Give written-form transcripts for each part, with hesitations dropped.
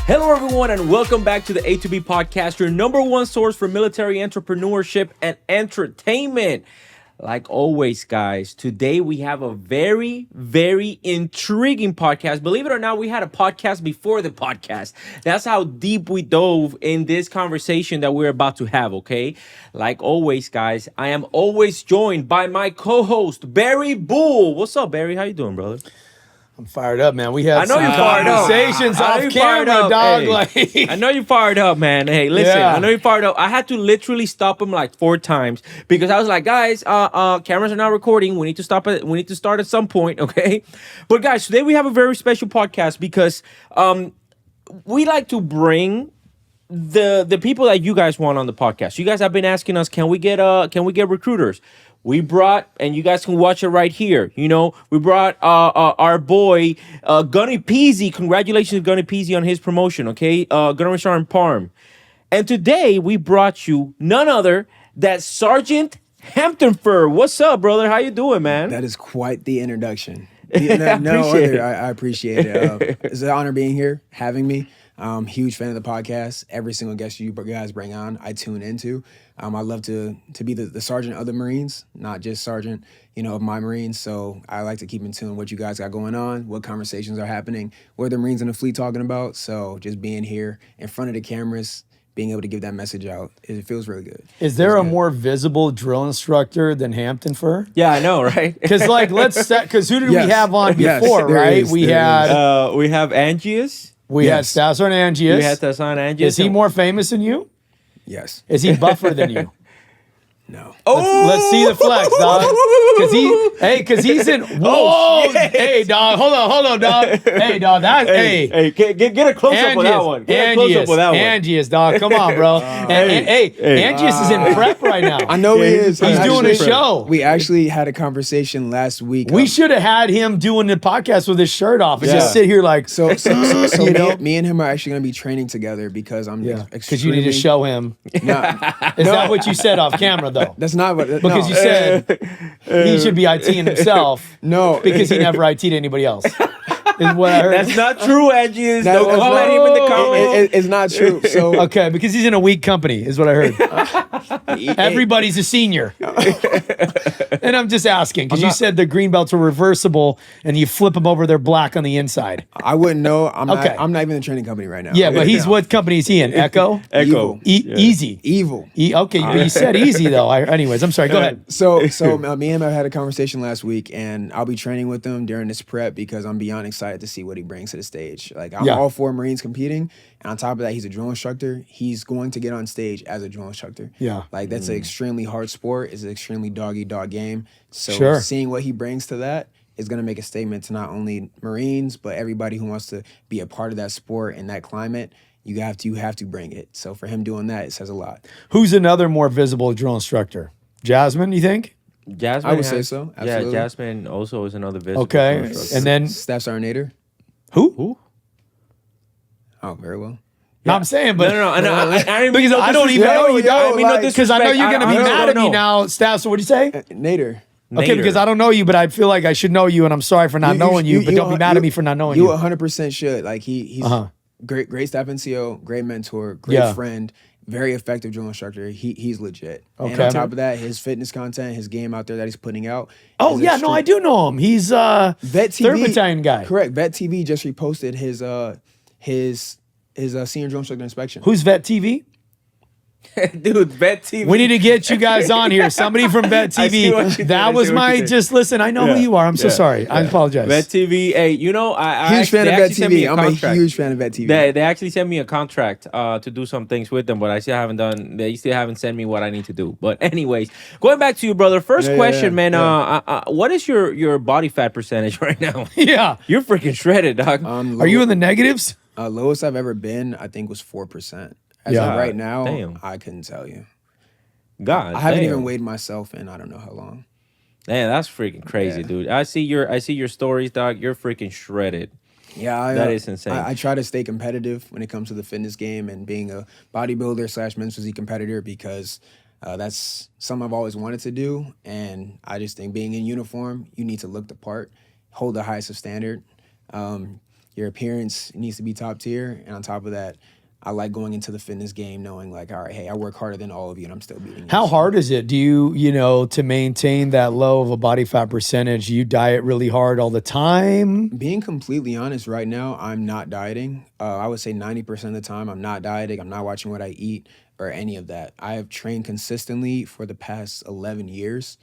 Hello, everyone, and welcome back to the A2B podcast, your number one source for military entrepreneurship and entertainment. Like always, guys, today we have a very, very intriguing podcast. Believe it or not, we had a podcast before the podcast. That's how deep we dove in this conversation that we're about to have, okay? Like always, guys, I am always joined by my co-host, Barry Bull. What's up, Barry? How you doing, brother? I'm fired up, man. We had some conversations off camera, dog. Hey, I know you fired up, man. Hey, listen, I know you fired up. I had to literally stop him like 4 times because I was like, guys, cameras are not recording. We need to stop it. We need to start at some point, okay? But guys, today we have a very special podcast because we like to bring the people that you guys want on the podcast. You guys have been asking us, can we get recruiters? We brought, and you guys can watch it right here. You know, we brought our boy Gunny Peasy. Congratulations, Gunny Peasy, on his promotion. Okay, Gunnery Sergeant Parm. And today we brought you none other than Sergeant Hampton. What's up, brother? How you doing, man? That is quite the introduction. I appreciate it. It's an honor being here, having me. Huge fan of the podcast. Every single guest you guys bring on, I tune into. I love to be the sergeant of the Marines, not just sergeant, of my Marines. So I like to keep in tune what you guys got going on, what conversations are happening, what are the Marines in the fleet talking about. So just being here in front of the cameras, being able to give that message out, it feels really good. Is there a more visible drill instructor than Hampton Fur? Yeah, I know, right? Because who did we have on before, right? We have Angius. We had Staff Sergeant Angius. We had Staff Sergeant Angius. Is he more famous than you? Yes. Is he buffer than you? No. Let's see the flex, dog. Because he's in. Whoa! Hey, dog. Hold on, dog. Hey, dog. Get a close up with that one. Get a close up with that one. Angius, dog. Come on, bro. Angius is in prep right now. I know he is. He's doing a show. We actually had a conversation last week. We should have had him doing the podcast with his shirt off and just sit here like. So me and him are actually going to be training together because I'm because you need to show him. Is that what you said off camera, though? That's not what. Because you said he should be ITing himself. No, because he never IT'd anybody else. Is what I heard. That's not true, Angie. Don't come at him in the comments. It's not true. So okay, because he's in a weak company, is what I heard. Everybody's a senior. And I'm just asking because you said the green belts are reversible and you flip them over, they're black on the inside. I wouldn't know. I'm not even in the training company right now. Yeah, but what company is he in? Echo. Easy. Evil. Okay, but you said easy though. Anyways, I'm sorry. Go ahead. So me and him had a conversation last week, and I'll be training with him during this prep because I'm beyond excited to see what he brings to the stage. Like I'm all for Marines competing, and on top of that, he's a drill instructor. He's going to get on stage as a drill instructor. Yeah, like that's an extremely hard sport. It's an extremely dog-eat-dog game. So seeing what he brings to that is going to make a statement to not only Marines but everybody who wants to be a part of that sport and that climate. You have to bring it. So for him doing that, it says a lot. Who's another more visible drill instructor? Jasmine, you think? Jasmine, I would say so. Absolutely. Yeah, Jasmine also is another visible. Okay, and then Staff Sergeant Nader. Who? Oh, very well. No, I'm saying, but no. Because I don't even know you, dog. Because I know you're gonna be mad at me now, Staff. So what do you say? Nader. Okay, because I don't know you, but I feel like I should know you, and I'm sorry for not knowing you. But don't be mad at me for not knowing you. You 100% should. Like he's great staff NCO, great mentor, great friend. Very effective drill instructor. He's legit. Okay. And on top of that, his fitness content, his game out there that he's putting out. Oh yeah, no, I do know him. He's Vet TV, 3rd Battalion guy. Correct. Vet TV just reposted his senior drill instructor inspection. Who's Vet TV? Dude, Vet TV. We need to get you guys on here. Somebody from Vet TV. That was my listen. I know who you are. I'm so sorry. I apologize. Vet TV. Hey, I huge fan of Vet TV. I'm a huge fan of Vet TV. They actually sent me a contract to do some things with them, but I still haven't done. They still haven't sent me what I need to do. But anyways, going back to you, brother. First question, man. What is your body fat percentage right now? Yeah, you're freaking shredded, dog. Are you in the negatives? Lowest I've ever been, I think, was 4%. As of right now, I couldn't tell you. I haven't even weighed myself in I don't know how long. Man, that's freaking crazy, dude. I see your stories, dog. You're freaking shredded. Yeah, that is insane. I try to stay competitive when it comes to the fitness game and being a bodybuilder / men's physique competitor because that's something I've always wanted to do. And I just think being in uniform, you need to look the part, hold the highest of standard. Your appearance needs to be top tier. And on top of that, I like going into the fitness game knowing like, all right, hey, I work harder than all of you and I'm still beating you. How hard is it? Do you, to maintain that low of a body fat percentage, you diet really hard all the time? Being completely honest, right now, I'm not dieting. I would say 90% of the time, I'm not dieting. I'm not watching what I eat or any of that. I have trained consistently for the past 11 years.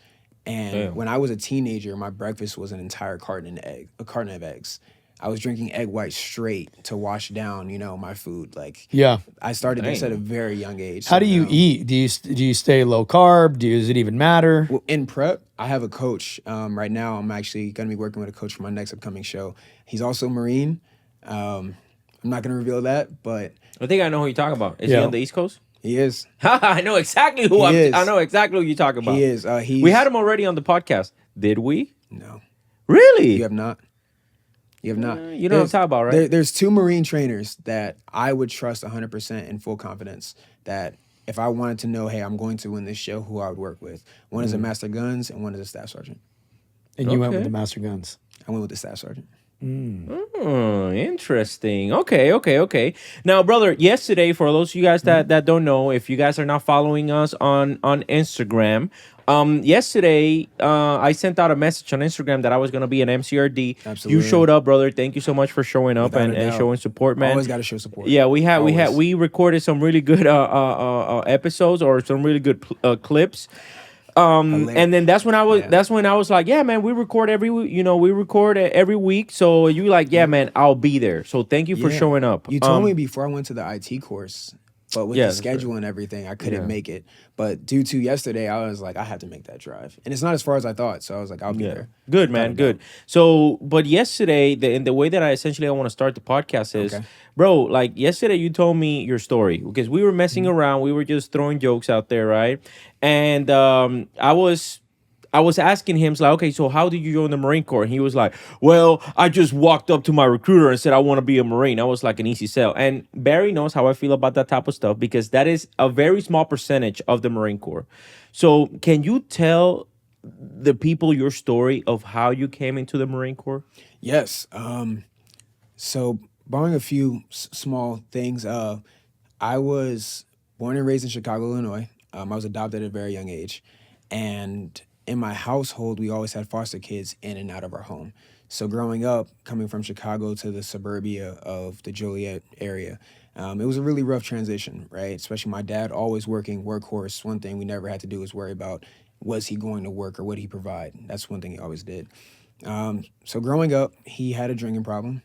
And when I was a teenager, my breakfast was an entire carton of eggs. I was drinking egg whites straight to wash down, my food. Like, Yeah. I started this at a very young age. How do you eat? Do you stay low carb? Does it even matter? Well, in prep, I have a coach. Right now, I'm actually going to be working with a coach for my next upcoming show. He's also a Marine. I'm not going to reveal that, but I think I know who you're talking about. Is he on the East Coast? he is. I know exactly who I know exactly who you're talking about. He is. We had him already on the podcast. Did we? No. Really? You have not. You have not. You know what I'm talking about, right? There's two Marine trainers that I would trust 100% in full confidence that if I wanted to know, hey, I'm going to win this show, who I would work with. One is a Master Guns and one is a Staff Sergeant. And you went with the Master Guns. I went with the Staff Sergeant. Oh, interesting. Okay. Now, brother, yesterday, for those of you guys that don't know, if you guys are not following us on Instagram, yesterday I sent out a message on Instagram that I was going to be an MCRD. Absolutely. You showed up, brother. Thank you so much for showing up and showing support, man. Always got to show support. Yeah, we recorded some really good episodes or some really good clips. And then that's when I was like, yeah, man, we record every week. So you like, yeah, man, I'll be there. So thank you for showing up. You told me before I went to the IT course, but with the schedule and everything, I couldn't make it. But due to yesterday, I was like, I have to make that drive. And it's not as far as I thought. So I was like, I'll be there. Good, man. Good. So, but yesterday, the way that I want to start the podcast is, bro, like yesterday you told me your story because we were messing around. We were just throwing jokes out there, right? And I was asking him, like, okay, so how did you join the Marine Corps? And he was like, well, I just walked up to my recruiter and said, I want to be a Marine. I was like an easy sell. And Barry knows how I feel about that type of stuff because that is a very small percentage of the Marine Corps. So can you tell the people your story of how you came into the Marine Corps? Yes. So barring a few small things, I was born and raised in Chicago, Illinois. I was adopted at a very young age. And in my household, we always had foster kids in and out of our home. So growing up, coming from Chicago to the suburbia of the Joliet area, it was a really rough transition, right? Especially my dad always working, workhorse. One thing we never had to do was worry about, was he going to work or would he provide? That's one thing he always did. So growing up, he had a drinking problem.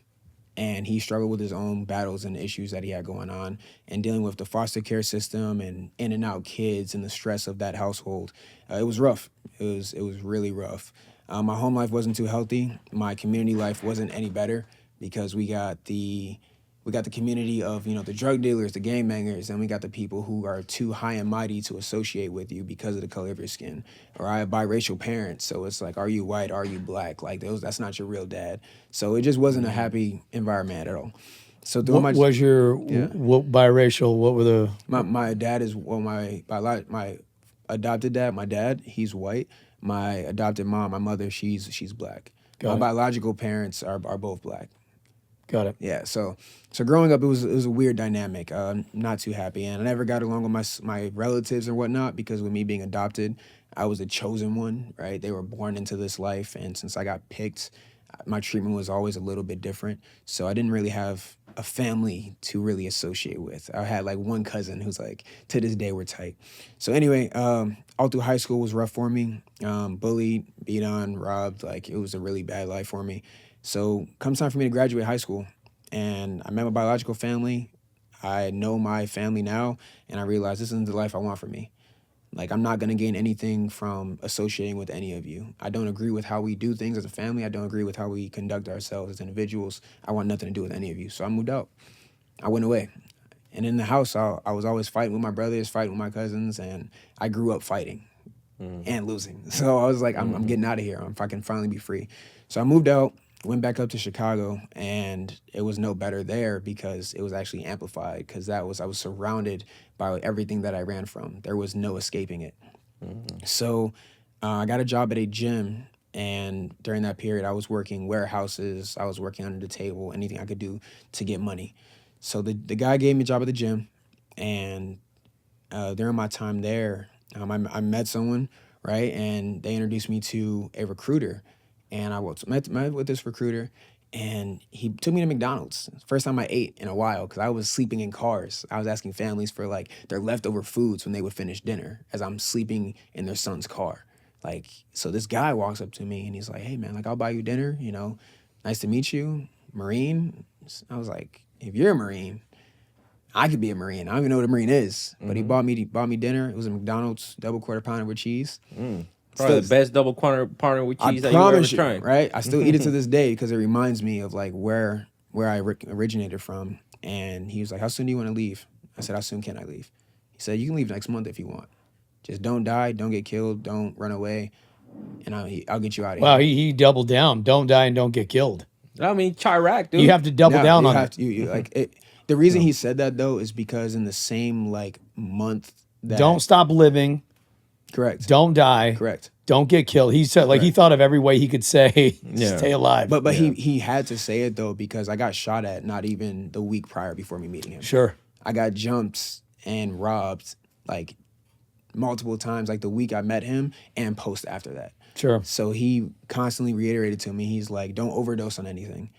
And he struggled with his own battles and issues that he had going on and dealing with the foster care system and in and out kids and the stress of that household. It was rough. It was really rough. My home life wasn't too healthy. My community life wasn't any better because we got the community of, the drug dealers, the gang bangers, and we got the people who are too high and mighty to associate with you because of the color of your skin. Or I have biracial parents, so it's like, are you white, are you black? Like that's not your real dad. So it just wasn't a happy environment at all. So what biracial? What were the my dad is my adopted dad, my dad, he's white. My adopted mom, my mother, she's black. My biological parents are both black. Got it. Yeah, so growing up, it was a weird dynamic. Not too happy, and I never got along with my relatives and whatnot because with me being adopted, I was the chosen one, right? They were born into this life, and since I got picked, my treatment was always a little bit different. So I didn't really have a family to really associate with. I had like one cousin who's like, to this day, we're tight. So anyway, all through high school was rough for me. Bullied, beat on, robbed. Like it was a really bad life for me. So comes time for me to graduate high school, and I met my biological family. I know my family now, and I realized this isn't the life I want for me. Like, I'm not going to gain anything from associating with any of you. I don't agree with how we do things as a family. I don't agree with how we conduct ourselves as individuals. I want nothing to do with any of you. So I moved out. I went away. And in the house, I was always fighting with my brothers, fighting with my cousins, and I grew up fighting and losing. So I was like, I'm getting out of here if I can finally be free. So I moved out. Went back up to Chicago, and it was no better there because it was actually amplified because I was surrounded by everything that I ran from. There was no escaping it. So I got a job at a gym And during that period, I was working warehouses. I was working under the table, anything I could do to get money. So the guy gave me a job at the gym. And during my time there, I met someone, right? And they introduced me to a recruiter. And I met with this recruiter. And he took me to McDonald's. First time I ate in a while because I was sleeping in cars. I was asking families for like their leftover foods when they would finish dinner as I'm sleeping in their son's car. Like, so this guy walks up to me and he's like, hey man, like I'll buy you dinner, you know, nice to meet you, Marine. I was like, if you're a Marine, I could be a Marine. I don't even know what a Marine is, but he bought me dinner. It was a McDonald's double quarter pounder with cheese. Probably the best double quarter pounder with cheese that you ever tried. Right? I still eat it to this day because it reminds me of like where I originated from. And he was like, how soon do you want to leave? I said, how soon can I leave? He said, you can leave next month if you want. Just don't die, don't get killed, don't run away, and I'll get you out of here. Wow, he doubled down. Don't die and don't get killed. I mean, Chirac, dude. You have to double down on it. The reason he said that though is because in the same like month that Don't stop living. Correct. Don't die. Correct. Don't get killed. He said he thought of every way he could say stay alive. But he had to say it though because I got shot at not even the week prior before me meeting him. Sure. I got jumped and robbed like multiple times, like the week I met him and post after that. Sure. So he constantly reiterated to me, he's like, don't overdose on anything.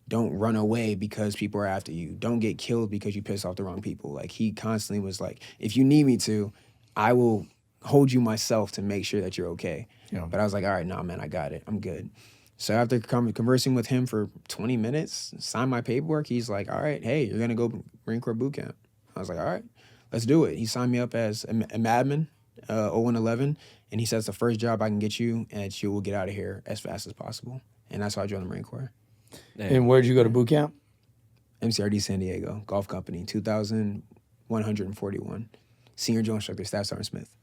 Don't run away because people are after you. Don't get killed because you piss off the wrong people. Like he constantly was like, if you need me to, I will hold you myself to make sure that you're okay. Yeah. But I was like, all right, nah, man, I got it. I'm good. So after conversing with him for 20 minutes, signed my paperwork, he's like, all right, hey, you're going to go Marine Corps boot camp. I was like, all right, let's do it. He signed me up as a madman, 0111, and he says the first job I can get you and you will get out of here as fast as possible. And that's how I joined the Marine Corps. And where'd you go to boot camp? MCRD San Diego, Golf Company, 2,141. Senior drill instructor, Staff Sergeant Smith.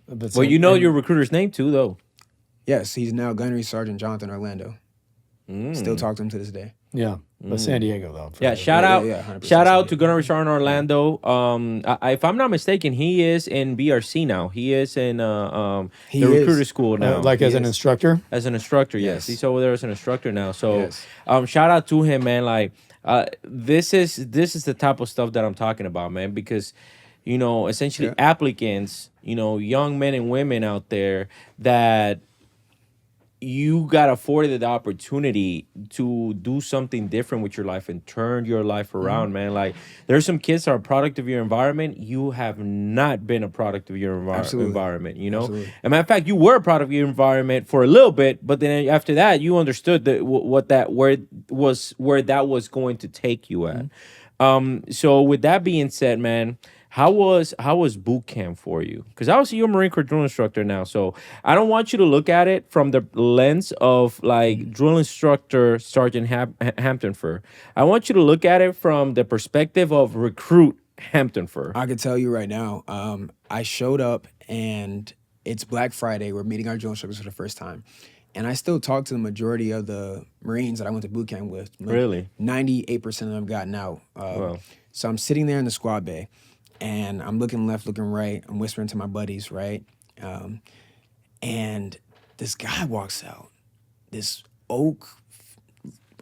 Well, you know your recruiter's name too, though. Yes, he's now Gunnery Sergeant Jonathan Orlando. Still talk to him to this day. Yeah, but San Diego though. Yeah, shout out to Gunnery Sergeant Orlando. If I'm not mistaken, he is in BRC now. He is in the recruiter school now. As an instructor? As an instructor, yes. He's over there as an instructor now. So shout out to him, man. Like this is the type of stuff that I'm talking about, man, because you know, essentially applicants, you know, young men and women out there that you got afforded the opportunity to do something different with your life and turn your life around, man. Like, there's some kids that are a product of your environment. You have not been a product of your environment, you know? As a matter of fact, you were a product of your environment for a little bit, but then after that, you understood that where that was going to take you at. So with that being said, man, how was boot camp for you? Because obviously you're a Marine Corps drill instructor now, so I don't want you to look at it from the lens of like drill instructor Sergeant Hampton Fur. I want you to look at it from the perspective of recruit Hampton Fur. I can tell you right now, I showed up and it's Black Friday. We're meeting our drill instructors for the first time. And I still talk to the majority of the Marines that I went to boot camp with. Really? 98% of them gotten out. So I'm sitting there in the squad bay. And I'm looking left, looking right. I'm whispering to my buddies, right? And this guy walks out. This oak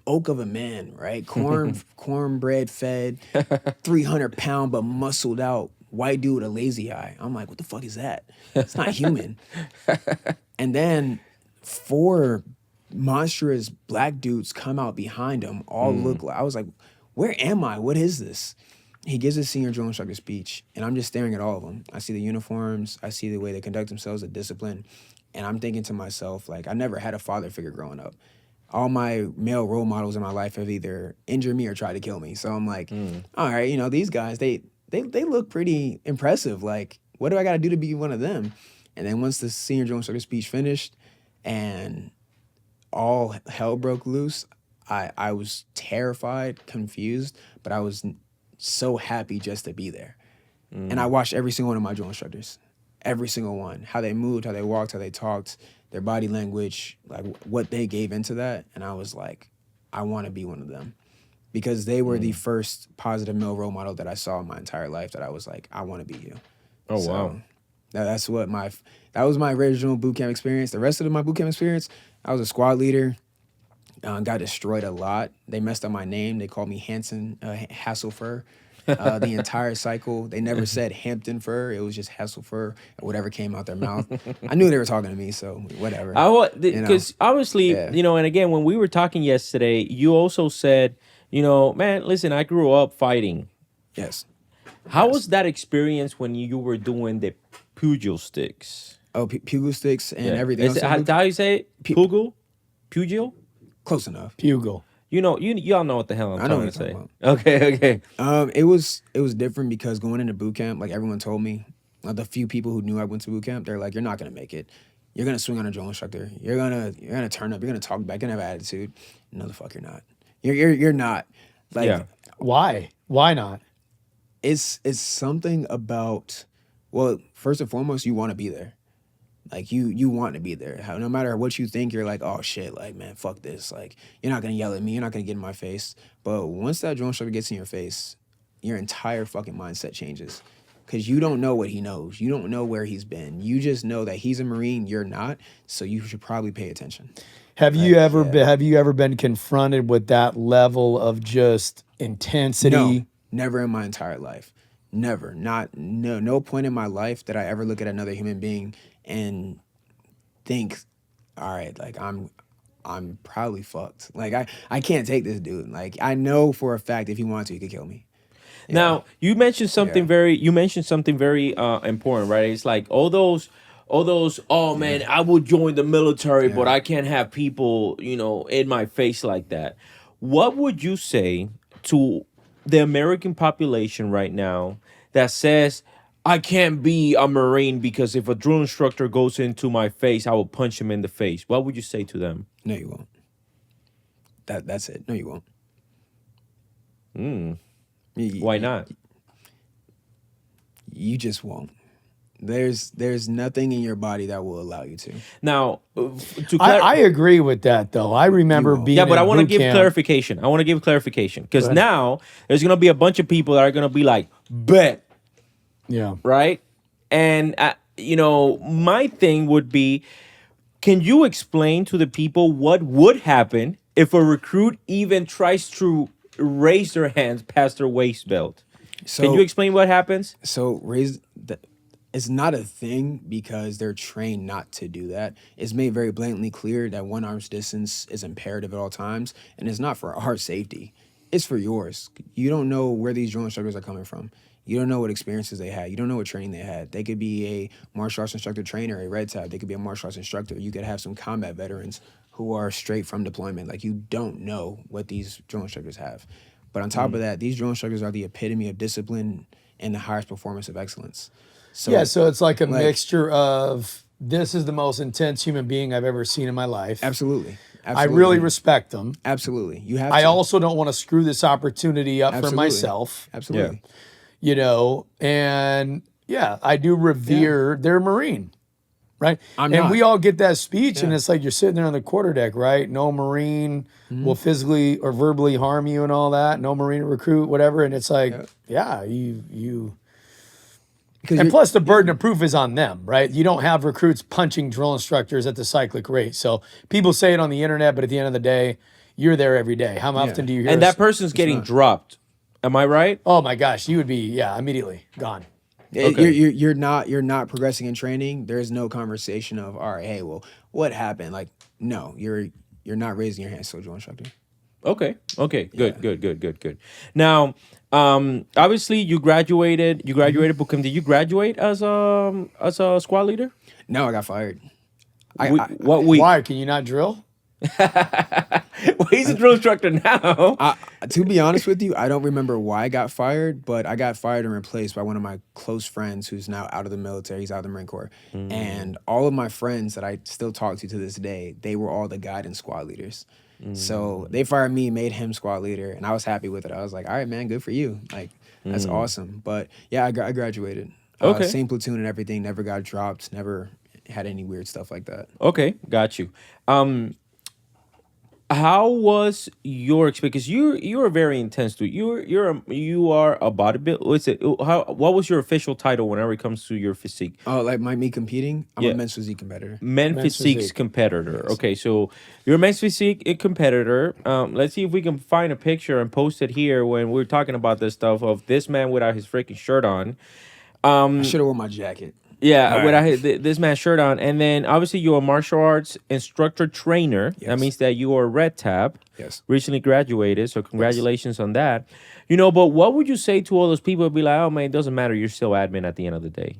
of a man, right? Cornbread fed, 300-pound but muscled out white dude with a lazy eye. I'm like, what the fuck is that? It's not human. And then 4 monstrous black dudes come out behind him, all look like, I was like, where am I? What is this? He gives a senior drill instructor speech, and I'm just staring at all of them. I see the uniforms, I see the way they conduct themselves, the discipline, and I'm thinking to myself, like, I never had a father figure growing up. All my male role models in my life have either injured me or tried to kill me. So I'm like, all right, you know, these guys, they look pretty impressive. Like, what do I got to do to be one of them? And then once the senior drill instructor speech finished and all hell broke loose, I was terrified, confused, but I was so happy just to be there. And I watched every single one of my drill instructors, every single one, how they moved, how they walked, how they talked, their body language, like what they gave into that. And I was like, I want to be one of them, because they were the first positive male role model that I saw in my entire life that I was like, I want to be you. Oh, so, wow. That's That was my original boot camp experience. The rest of my boot camp experience, I was a squad leader. Got destroyed a lot. They messed up my name. They called me Hasselfer. The entire cycle. They never said Hampton fur. It was just Hasselfer or whatever came out their mouth. I knew they were talking to me, so whatever. Because obviously, and again, when we were talking yesterday, you also said, man, listen, I grew up fighting. Yes. How was that experience when you were doing the pugil sticks? Oh, pugil sticks and everything else. How you say it? Pugil? Close enough. Pugil. Y'all know what the hell I'm trying to say. About. Okay. It was different because going into boot camp, like everyone told me, the few people who knew I went to boot camp, they're like, you're not gonna make it. You're gonna swing on a drill instructor. You're gonna turn up. You're gonna talk back. You're gonna have attitude. No, the fuck you're not. You're not. Like, why? Why not? It's something about. Well, first and foremost, you want to be there. Like you want to be there. No matter what you think, you're like, oh shit, like man, fuck this. Like you're not gonna yell at me. You're not gonna get in my face. But once that drill instructor gets in your face, your entire fucking mindset changes. Because you don't know what he knows. You don't know where he's been. You just know that he's a Marine. You're not. So you should probably pay attention. Have you ever been confronted with that level of just intensity? No, never in my entire life. Never. No point in my life that I ever look at another human being and think, all right, like I'm probably fucked. Like I can't take this dude. Like I know for a fact if he wanted to, he could kill me. Yeah. Now you mentioned something very important, right? It's like all those. Oh man, I would join the military, but I can't have people, in my face like that. What would you say to the American population right now that says, I can't be a Marine because if a drill instructor goes into my face, I will punch him in the face? What would you say to them? No, you won't. That's it. No, you won't. Why not? You just won't. There's nothing in your body that will allow you to. Now, I agree with that, though. I remember being but I want to give camp. clarification. Because now there's going to be a bunch of people that are going to be like, bet. Yeah. Right? And, my thing would be, can you explain to the people what would happen if a recruit even tries to raise their hands past their waist belt? Can you explain what happens? So it's not a thing because they're trained not to do that. It's made very blatantly clear that one arm's distance is imperative at all times, and it's not for our safety. It's for yours. You don't know where these drill instructors are coming from. You don't know what experiences they had. You don't know what training they had. They could be a martial arts instructor trainer, a red tab. They could be a martial arts instructor. You could have some combat veterans who are straight from deployment. Like, you don't know what these drill instructors have. But on top of that, these drill instructors are the epitome of discipline and the highest performance of excellence. So, so it's like a mixture of, this is the most intense human being I've ever seen in my life. Absolutely. I really respect them. Absolutely. You have to. I also don't want to screw this opportunity up for myself. Absolutely. And I do revere their Marine, right? We all get that speech, and it's like you're sitting there on the quarterdeck, right? No Marine will physically or verbally harm you and all that. No Marine recruit, whatever. And it's like, you. And plus, the burden of proof is on them, right? You don't have recruits punching drill instructors at the cyclic rate. So people say it on the internet, but at the end of the day, you're there every day. How often do you hear? And that person's getting dropped. Am I right? Oh my gosh, you would be immediately gone. Okay. You're not progressing in training. There's no conversation of, all right, hey, well, what happened? Like, no, you're not raising your hands to a drill instructor. Okay. Good. Now, obviously you graduated boot camp. Did you graduate as a squad leader? No, I got fired. What week? Why? Can you not drill? Well, he's a drill instructor now. To be honest with you, I don't remember why I got fired, but I got fired and replaced by one of my close friends who's now out of the military. He's out of the Marine Corps. And all of my friends that I still talk to this day, they were all the guidance squad leaders. So they fired me, made him squad leader, and I was happy with it. I was like, all right, man, good for you. Like, that's awesome. But yeah, I graduated. Same platoon and everything, never got dropped, never had any weird stuff like that. Okay, got you. How was your experience? Because you're very intense dude. You are a bodybuilder. What's it? What was your official title whenever it comes to your physique? Oh, like me competing? I'm Yeah. a men's physique competitor. Men's physique physique. competitor. Yes. Okay, so you're a men's physique competitor. Let's see if we can find a picture and post it here when we're talking about this stuff of this man without his freaking shirt on. I should have worn my jacket. Yeah, All without right. this man's shirt on, and then obviously you're a martial arts instructor trainer. That Yes. means that you are a red tab. Yes. Recently graduated, so congratulations on that. But what would you say to all those people who be like, oh man, it doesn't matter, you're still admin at the end of the day?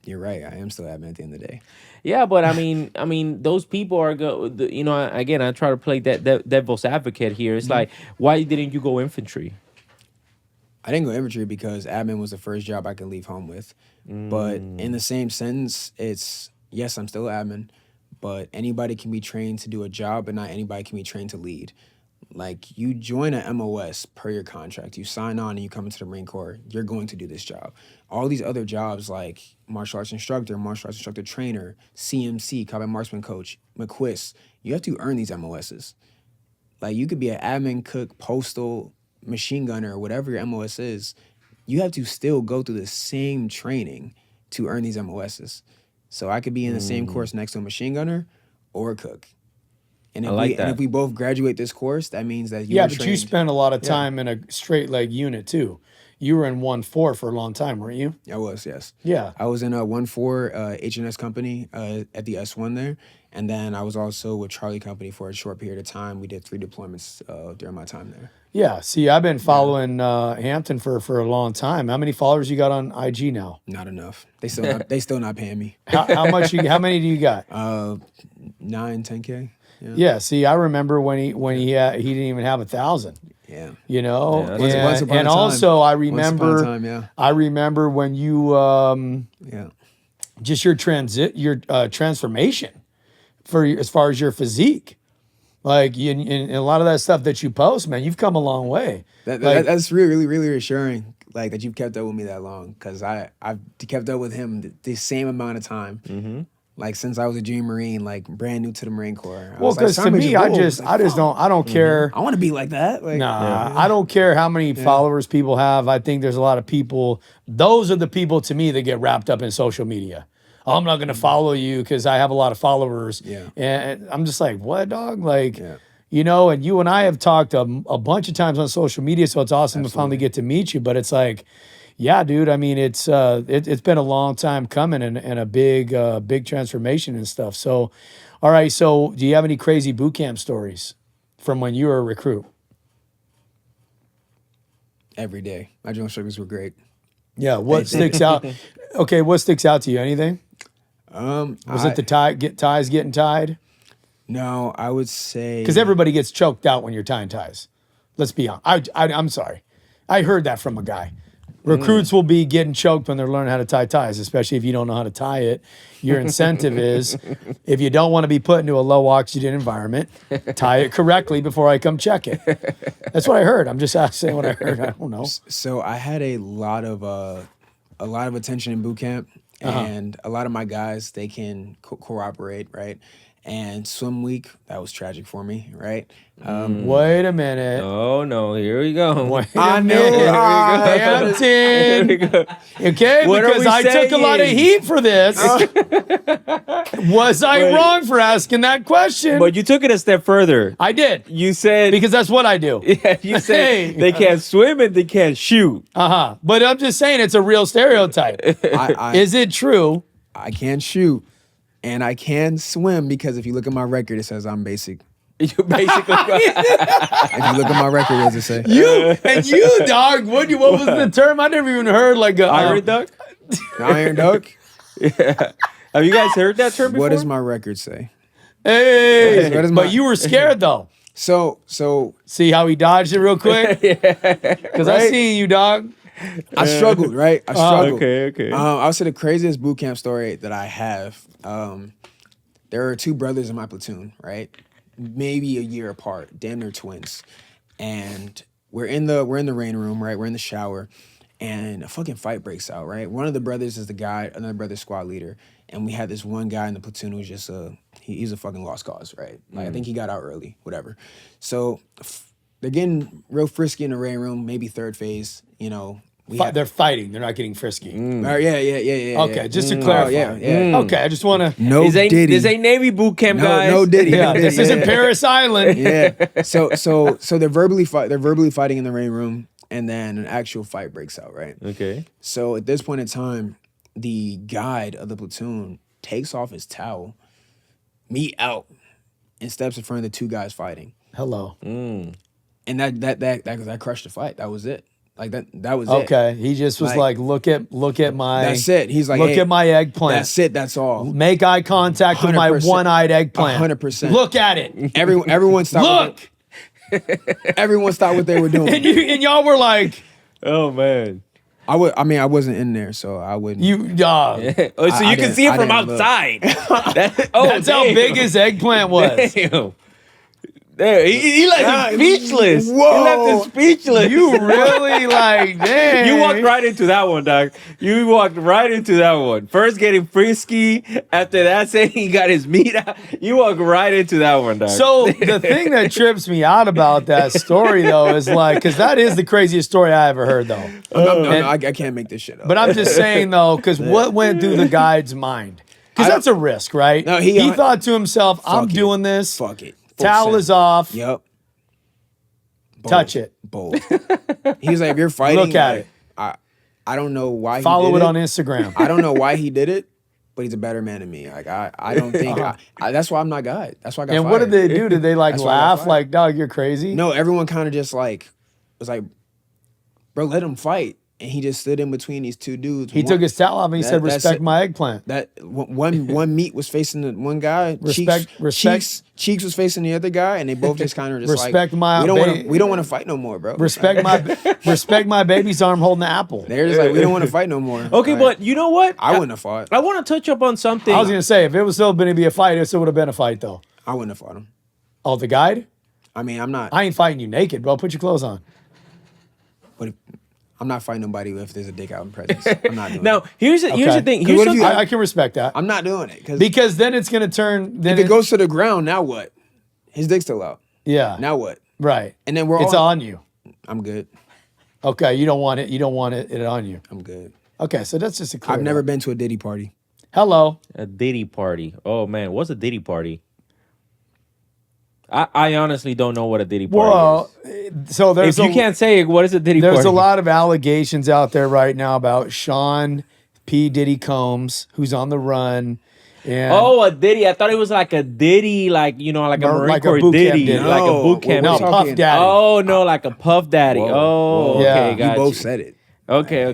You're right. I am still admin at the end of the day. Yeah, but I mean, those people are again, I try to play that devil's advocate here. It's like, why didn't you go infantry? I didn't go infantry because admin was the first job I could leave home with. But in the same sentence, it's, yes, I'm still admin, but anybody can be trained to do a job, but not anybody can be trained to lead. Like, you join a MOS per your contract. You sign on and you come into the Marine Corps. You're going to do this job. All these other jobs like martial arts instructor trainer, CMC, combat marksman coach, McQuist, you have to earn these MOSs. Like, you could be an admin, cook, postal, machine gunner, or whatever your MOS is. You have to still go through the same training to earn these MOSs. So I could be in the same course next to a machine gunner or a cook. And if we both graduate this course, that means that you but you spent a lot of time in a straight leg unit too. You were in 1-4 for a long time, weren't you? I was, yes. Yeah. I was in a 1-4 H&S company at the S1 there. And then I was also with Charlie Company for a short period of time. We did 3 deployments during my time there. Yeah. See, I've been following Hampton for a long time. How many followers you got on IG now? Not enough. They still not paying me. How many do you got? 9, 10K. Yeah. See, I remember when he didn't even have 1,000. Yeah. Yeah, Once upon a And time. also I Once upon a remember time, yeah. I remember when you Yeah. just your transformation as far as your physique. Like in a lot of that stuff that you post, man, you've come a long way. That's really, really reassuring. Like, that you've kept up with me that long, because I've kept up with him the same amount of time. Mm-hmm. Like, since I was a junior Marine, like brand new to the Marine Corps. Well, because to me, I don't care. I want to be like that. Like, I don't care how many followers people have. I think there's a lot of people. Those are the people to me that get wrapped up in social media. Oh, I'm not going to follow you because I have a lot of followers. Yeah. And I'm just like, what, dog? Like, and you and I have talked a bunch of times on social media, so it's awesome to finally get to meet you. But it's like, yeah, dude. I mean, it's been a long time coming and a big transformation and stuff. So, all right. So, do you have any crazy boot camp stories from when you were a recruit? every day. My drill instructors were great. Yeah. What sticks out? Okay. What sticks out to you? Anything? Was it the ties getting tied? No, I would say Because everybody gets choked out when you're tying ties. Let's be honest. I'm sorry. I heard that from a guy. Recruits will be getting choked when they're learning how to tie ties, especially if you don't know how to tie it. Your incentive is, if you don't want to be put into a low oxygen environment, tie it correctly before I come check it. That's what I heard. I'm just saying what I heard. I don't know. So I had a lot of attention in boot camp, and a lot of my guys, they can corroborate, right? And swim week, that was tragic for me, right? Wait a minute. Oh no, here we go. Wait I a knew minute. it. Here we Hampton. go. Okay, What are because we I took a lot of saying? heat for this. Was I wrong for asking that question? But you took it a step further. I did. You said Because that's what I do. yeah, you said Hey. they can't swim and they can't shoot. But I'm just saying it's a real stereotype. Is it true? I can shoot and I can swim, because if you look at my record, it says I'm basic. You basically If you look at my record, what does it say? You dog. What was the term? I never even heard like a Iron duck. Iron duck? Have you guys heard that term before? What does my record say? Hey, What is my- but you were scared though. So See how he dodged it real quick? Because I see you, dog. I struggled, right? I struggled. Okay. I would say the craziest boot camp story that I have. There are two brothers in my platoon, right? Maybe a year apart, damn near twins, and we're in the rain room, right? We're in the shower, and a fucking fight breaks out, right? One of the brothers is the guy, another brother's squad leader, and we had this one guy in the platoon who was just he's a fucking lost cause, right? Like I think he got out early, whatever. So they're getting real frisky in the rain room, maybe third phase, you know. They're fighting. They're not getting frisky. Yeah. Okay, just to clarify. Okay, I just want to. No Diddy. This ain't Navy boot camp, guys. No Diddy. Yeah, this isn't Paris Island. Yeah. So they're verbally fighting in the rain room, and then an actual fight breaks out, right? Okay. So at this point in time, the guide of the platoon takes off his towel, me out, and steps in front of the two guys fighting. Hello. And that crushed the fight. That was it. Like that was it. Okay, he just was like, look at my. That's it. He's like, look hey, at my eggplant. That's it. That's all. Make eye contact with my 100%. one-eyed eggplant. 100%. Look at it. Everyone stopped. Look. Everyone stopped what they were doing. and y'all were like, oh man. I wasn't in there, so I wouldn't. Oh, so you can see it from outside. That's how big his eggplant was. Damn. There, he left him speechless. Whoa. He left him speechless. You really like, damn. You walked right into that one, dog. You walked right into that one. First getting frisky. After that, saying he got his meat out. You walked right into that one, dog. So the thing that trips me out about that story, though, is like, because that is the craziest story I ever heard, though. No, I can't make this shit up. But I'm just saying, though, because what went through the guide's mind? Because that's a risk, right? No, he thought to himself, I'm doing this. Fuck it. Towel is off. Yep. Touch it. Bold. He was like, if you're fighting, Look at it. I don't know why. Follow he did it on Instagram. I don't know why he did it, but he's a better man than me. Like I don't think. That's why I'm not God. That's why I got. And fired. what did they do? Did they like That's why I got laugh? fired. Like, dog, you're crazy? No, everyone kind of just like was like, bro, let him fight. And he just stood in between these two dudes. He took his towel off and he said, that's respect it. my eggplant. That one meat was facing the one guy. Respect- Cheeks was facing the other guy, and they both just kind of just Respect like, my we don't want to fight no more, bro. Respect my baby's arm holding the apple. They're just like, we don't want to fight no more. Okay, Like, but you know what? I wouldn't have fought. I want to touch up on something. I was going to say, if it was still going to be a fight, it still would have been a fight, though. I wouldn't have fought him. Oh, the guide? I mean, I'm not. I ain't fighting you naked, bro. Put your clothes on. But I'm not fighting nobody if there's a dick out in presence. I'm not doing Now, it. here's the thing. Here's what if something. I can respect that. I'm not doing it Because then it's going to turn. Then if it goes to the ground, now what? His dick's still out. Yeah. Now what? Right. And then It's on you. I'm good. Okay. You don't want it. You don't want it on you. I'm good. Okay. So that's just a clear. I've never been to a Diddy party. Hello. A Diddy party. Oh man, what's a Diddy party? I honestly don't know what a Diddy party is. So there's If you can't say it, what is a Diddy party? There's a lot of allegations out there right now about Sean P. Diddy Combs, who's on the run. And Oh, a Diddy. I thought it was like a Diddy, like, you know, like a Marine like a Corps boot camp Diddy. Diddy. Like a No, boot camp. we're no, Diddy. Puff talking- Daddy. Oh, no, like a Puff Daddy. Whoa, Oh, whoa. Yeah. okay, got You both you. said it. Okay.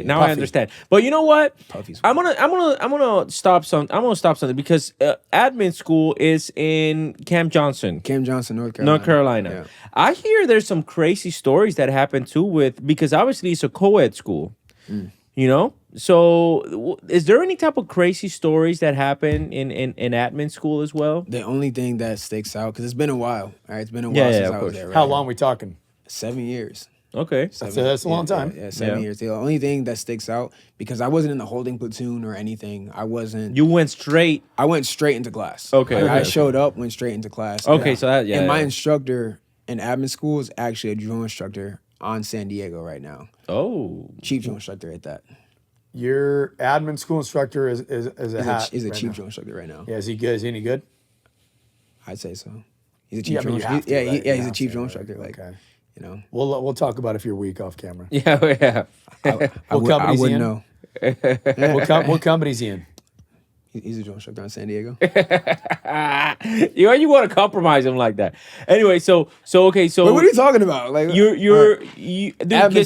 Now I Puffy. understand. But you know what? Puffy's I'm gonna stop something because admin school is in Camp Johnson, Cam Johnson, North Carolina. North Carolina. Yeah. I hear there's some crazy stories that happen too because obviously it's a co-ed school. You know? So is there any type of crazy stories that happen in admin school as well? The only thing that sticks out, because it's been a while. All right, it's been a while Yeah, since of I was course. there. Right? How long we talking? 7 years. Okay. That's a long time. Yeah, 7 years. The only thing that sticks out, because I wasn't in the holding platoon or anything. I wasn't. You went straight. I went straight into class. Okay, Like, I okay. showed up, went straight into class. Okay, so that And my instructor in admin school is actually a drill instructor on San Diego right now. Oh. Chief drill instructor at that. Your admin school instructor is a hat. He's a right chief now. drill instructor right now. Yeah, is he good? Is he any good? I'd say so. He's a chief Yeah, I mean, drill you have instructor. to, Yeah, right? You he's a have chief to, drill right? instructor. Like, Okay. you know. We'll talk about if you're weak off camera. Yeah. I company's wouldn't he in? know. What company's he in? He's a drill instructor on San Diego. You want to compromise him like that? Anyway, so okay, so Wait, what are you talking about? Like you dude, admin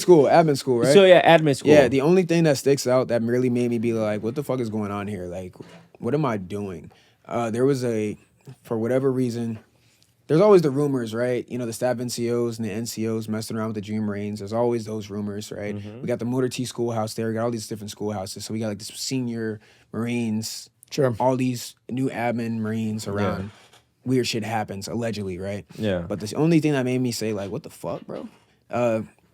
school, right? So yeah, admin school. Yeah, the only thing that sticks out that really made me be like, what the fuck is going on here? Like, what am I doing? There was for whatever reason, there's always the rumors, right? You know, the staff NCOs and the NCOs messing around with the Dream Marines. There's always those rumors, right? We got the Motor T schoolhouse there. We got all these different schoolhouses. So we got like this senior Marines, Sure. all these new admin Marines around. Weird shit happens, allegedly, right? Yeah. But the only thing that made me say, like, what the fuck, bro?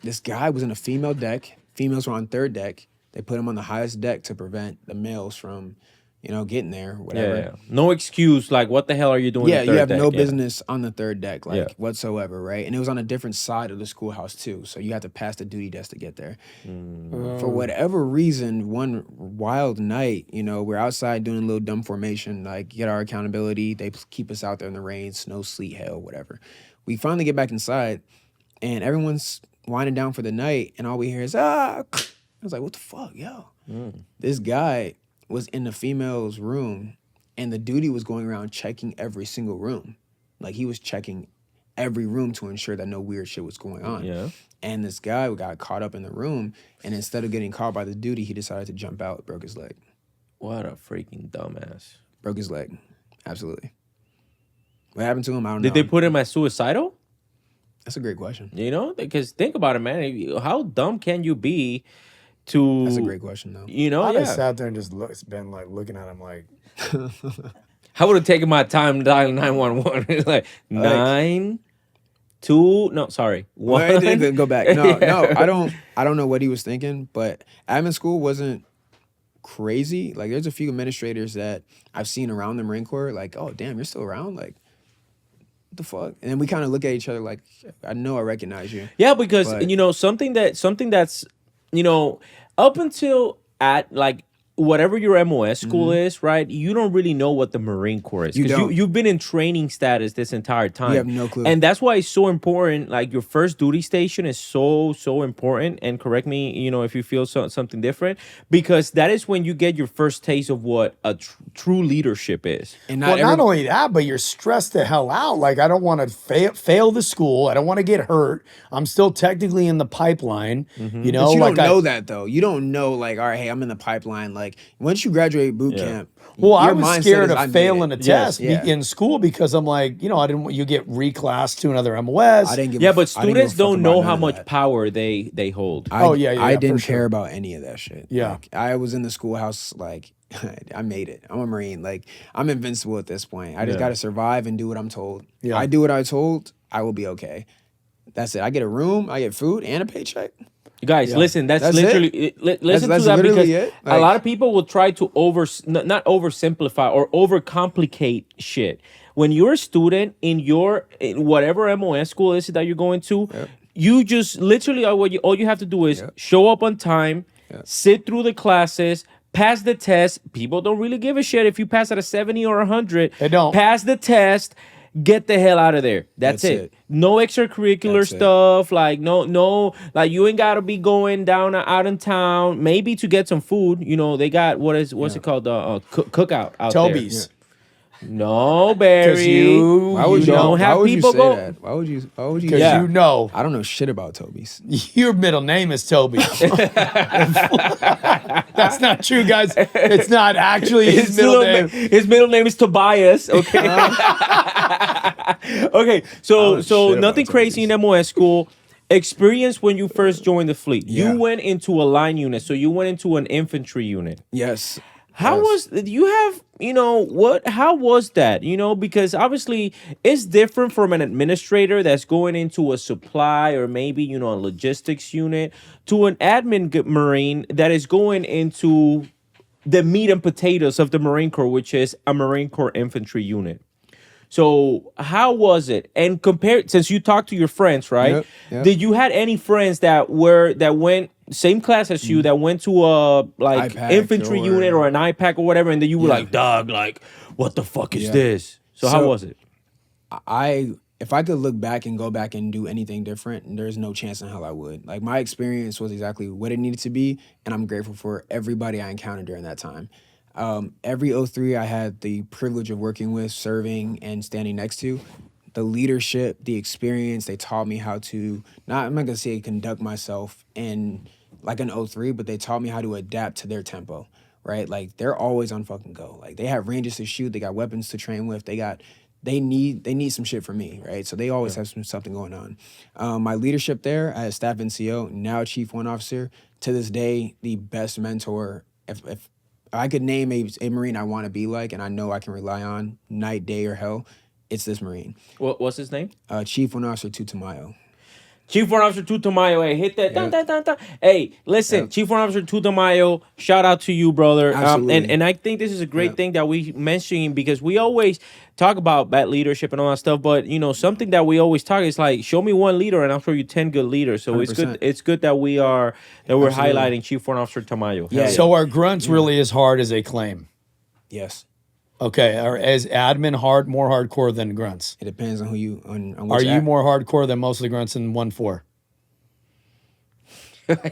This guy was in a female deck. Females were on third deck. They put him on the highest deck to prevent the males from getting there, whatever. Yeah. No excuse. Like, what the hell are you doing? Yeah, on the you third have no deck? business on the third deck, like Yeah. whatsoever, right? And it was on a different side of the schoolhouse too, so you have to pass the duty desk to get there. For whatever reason, one wild night, we're outside doing a little dumb formation, like get our accountability. They keep us out there in the rain, snow, sleet, hail, whatever. We finally get back inside, and everyone's winding down for the night, and all we hear is I was like, what the fuck, yo? This guy was in the female's room, and the duty was going around checking every single room. Like, he was checking every room to ensure that no weird shit was going on. Yeah. And this guy got caught up in the room, and instead of getting caught by the duty, he decided to jump out, broke his leg. What a freaking dumbass. Broke his leg. Absolutely. What happened to him? I don't know. Did they put him as suicidal? That's a great question. Because think about it, man. How dumb can you be to... That's a great question, though. I just sat there and just been like looking at him like... I would have taken my time dialing 911. It's like, 9, 2, no, sorry. 1. Go back. No, I don't know what he was thinking, but admin school wasn't crazy. Like, there's a few administrators that I've seen around the Marine Corps, like, oh, damn, you're still around? Like, what the fuck? And then we kind of look at each other like, I know I recognize you. Yeah, because, something that's, up until at, like, whatever your MOS school is, right? You don't really know what the Marine Corps is. Because you've been in training status this entire time. You have no clue. And that's why it's so important. Like, your first duty station is so, so important. And correct me, if you feel something different. Because that is when you get your first taste of what a true leadership is. And not only that, but you're stressed the hell out. Like, I don't want to fail the school. I don't want to get hurt. I'm still technically in the pipeline. But you don't know that, though. You don't know, like, all right, hey, I'm in the pipeline. Like, once you graduate boot camp, well, I was scared of failing a test Yes, in school because I'm like, I didn't want you get reclassed to another MOS. But students don't know how much power they hold. I didn't care about any of that shit. Yeah. Like, I was in the schoolhouse, like, I made it. I'm a Marine. Like, I'm invincible at this point. I just got to survive and do what I'm told. Yeah. I do what I'm told, I will be okay. That's it. I get a room, I get food, and a paycheck. You guys, listen, that's literally listen That's to that, because it. a lot of people will try to not oversimplify or overcomplicate shit. When you're a student in whatever MOS school is that you're going to, you just literally all you have to do is show up on time, sit through the classes, pass the test. People don't really give a shit if you pass at a 70 or 100. They don't. Pass the test. Get the hell out of there. That's it. No extracurricular stuff. Like no. Like, you ain't gotta be going down out in town. Maybe to get some food. They got what's it called? Cookout out Toby's. there. No, Barry. Why would you don't have people go. That? Why would you? Because I don't know shit about Toby's. Your middle name is Toby. That's not true, guys. It's not actually his middle name. His middle name is Tobias. Okay. Okay. So nothing crazy in MOS school. Experience when you first joined the fleet. Yeah. You went into a line unit, so you went into an infantry unit. Yes. How was how was that? Because obviously it's different from an administrator that's going into a supply or maybe, a logistics unit to an admin Marine that is going into the meat and potatoes of the Marine Corps, which is a Marine Corps infantry unit. So how was it? And since you talked to your friends, right? Yep. Did you had any friends that went same class as you that went to a IPAC infantry unit or an IPAC or whatever, and then you were like, dog, like, what the fuck is this? So how was it? If I could look back and go back and do anything different, there's no chance in hell I would. Like, my experience was exactly what it needed to be, and I'm grateful for everybody I encountered during that time. Every 03 I had the privilege of working with, serving, and standing next to. The leadership, the experience, they taught me how to, I'm not gonna say conduct myself in like an 03, but they taught me how to adapt to their tempo, right? Like, they're always on fucking go. Like, they have ranges to shoot, they got weapons to train with, they need some shit from me, right? So they always have something going on. My leadership there, I had staff NCO, now Chief 1 Officer, to this day, the best mentor. If I could name a Marine I want to be like, and I know I can rely on night, day, or hell, it's this Marine. What's his name? Chief 1 Officer Tutamayo. Chief Warrant Officer Tutamayo, hey, hit that. Dun, dun, dun, dun. Hey, listen, Chief Warrant Officer Tutamayo, shout out to you, brother. And I think this is a great thing that we mentioning, because we always talk about bad leadership and all that stuff, but something that we always talk is like, show me one leader and I'll show you 10 good leaders. So 100%. It's good that we're highlighting Chief Warrant Officer Tamayo. Yeah. So are grunts really as hard as they claim? Yes. Okay, are as admin more hardcore than grunts? It depends on who you on. Are you more hardcore than most of the grunts in 1-4?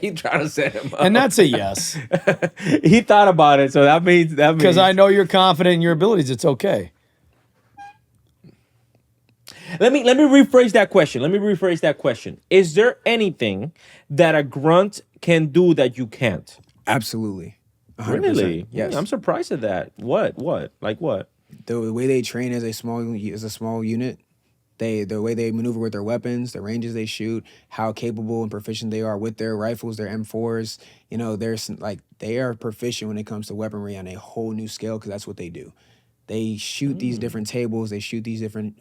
He trying to set him up, and that's a yes. He thought about it, so that means because I know you're confident in your abilities. It's okay. Let me rephrase that question. Is there anything that a grunt can do that you can't? Absolutely. 100%. Really? Yes. I'm surprised at that. What? Like what? The way they train as a small unit, the way they maneuver with their weapons, the ranges they shoot, how capable and proficient they are with their rifles, their M4s. They are proficient when it comes to weaponry on a whole new scale, because that's what they do. They shoot these different tables, they shoot these different